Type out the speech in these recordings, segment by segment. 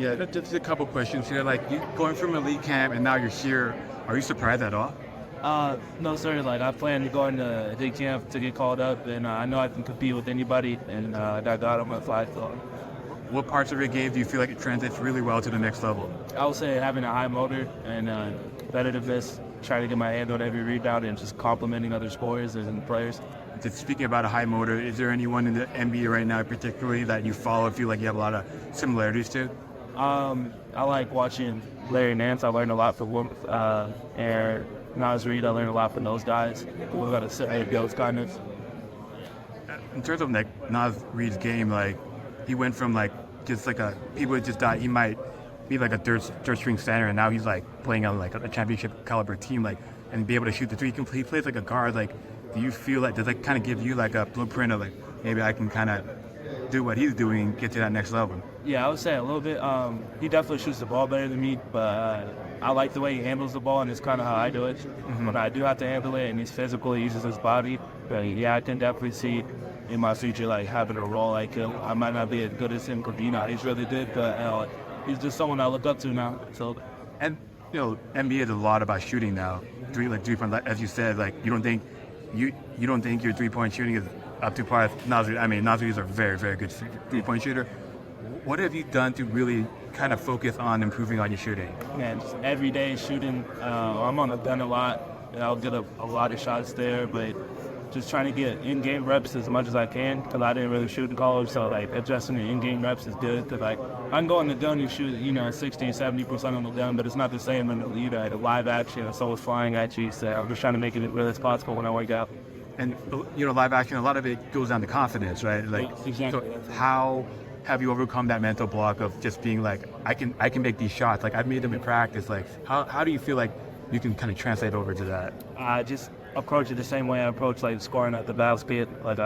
Yeah, just a couple questions here. Like, you going from elite camp and now you're here. Are you surprised at all? No, sir. Like, I plan to go into big camp to get called up, and I know I can compete with anybody, and that God, I'm gonna fly. So What parts of your game do you feel like it translates really well to the next level? I would say having a high motor and competitiveness, trying to get my hand on every rebound, and just complimenting other scorers and players. Just speaking about a high motor, is there anyone in the NBA right now particularly that you follow, feel like you have a lot of similarities to? I like watching Larry Nance. I learned a lot from him. And Nas Reed, I learned a lot from those guys. We got to say those kind of. In terms of like Nas Reed's game, like he went from like just like people just thought he might be like a third string center, and now he's like playing on like a championship caliber team, like and be able to shoot the three. He plays like a guard. Like, do you feel like does that kind of give you like a blueprint of like maybe I can kind of do what he's doing and get to that next level? Yeah, I would say a little bit. He definitely shoots the ball better than me, but I like the way he handles the ball, and it's kind of how I do it. Mm-hmm. When I do have to handle it, and he's physical, he uses his body. But yeah, I can definitely see in my future like having a role like him. I might not be as good as him because he's really good, but he's just someone I look up to now. So, and NBA is a lot about shooting now. Three point, as you said, like you don't think your 3-point shooting is up to par. I mean, Nas Reed is a very, very good 3-point shooter. What have you done to really kind of focus on improving on your shooting? Man, just every day shooting. I'm on the gun a lot. I'll get a lot of shots there, but just trying to get in-game reps as much as I can because I didn't really shoot in college. So like adjusting the in-game reps is good. Cause like I can go on the gun and shoot 60-70% on the gun, but it's not the same when the live action and someone's flying at you. So I'm just trying to make it as real as possible when I work out. And live action, a lot of it goes down to confidence, right? Like, exactly. So how have you overcome that mental block of just being like, I can make these shots? Like I've made them in practice. Like how do you feel like you can kind of translate over to that? I just approach it the same way I approach like scoring at the basket. Like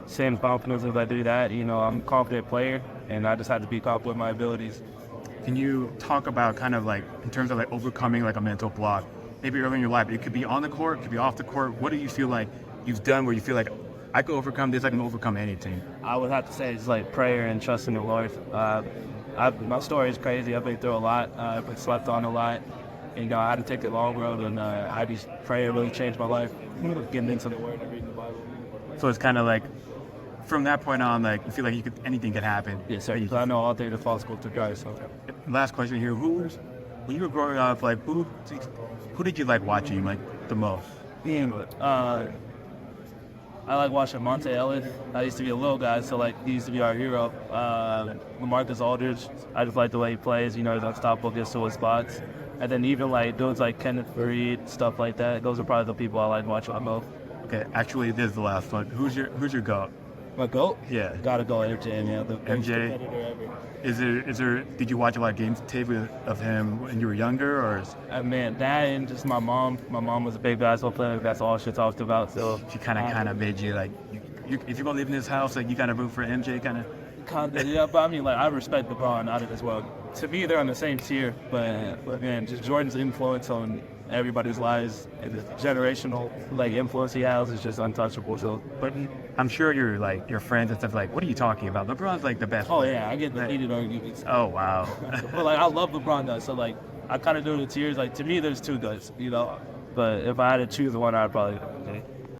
same confidence as I do that. I'm a confident player, and I just have to be confident with my abilities. Can you talk about kind of like in terms of like overcoming like a mental block? Maybe early in your life, it could be on the court, it could be off the court. What do you feel like you've done where you feel like I could overcome this, I can overcome anything? I would have to say it's like prayer and trusting the Lord. My story is crazy. I've been through a lot. I've been slept on a lot. And I had to take the long road, and I just pray it really changed my life. Getting into the Word and reading the Bible. So it's kind of like, from that point on, like you feel like anything could happen. Yes, sir. I know all things are possible to God. So. Last question here: when you were growing up, like who did you like watching like the most? I like watching Monte Ellis. I used to be a little guy, so like he used to be our hero. LaMarcus Aldridge. I just like the way he plays. He's unstoppable, gets to his spots. And then even like dudes like Kenneth Faried, stuff like that. Those are probably the people I like watching the most. Okay, actually, this is the last one. Who's your GOAT? My GOAT? Yeah. Gotta go MJ, man. The MJ. competitor ever. Is there? Did you watch a lot of games tape of him when you were younger, or? Man, that and just my mom. My mom was a big basketball player. That's all she talked about. So she kind of made you like, if you're gonna live in this house, like you kind of root for MJ, kind of. Yeah, but I mean, like I respect LeBron out of it as well. To me, they're on the same tier, but man, just Jordan's influence on everybody's lives and the generational like influence he has is just untouchable. So, but I'm sure your friends and stuff like, what are you talking about? LeBron's like the best. Oh yeah, I get the heated arguments. Oh wow. But like I love LeBron though, so like I kind of do the tiers. Like to me, there's two goods, But if I had to choose one, I'd probably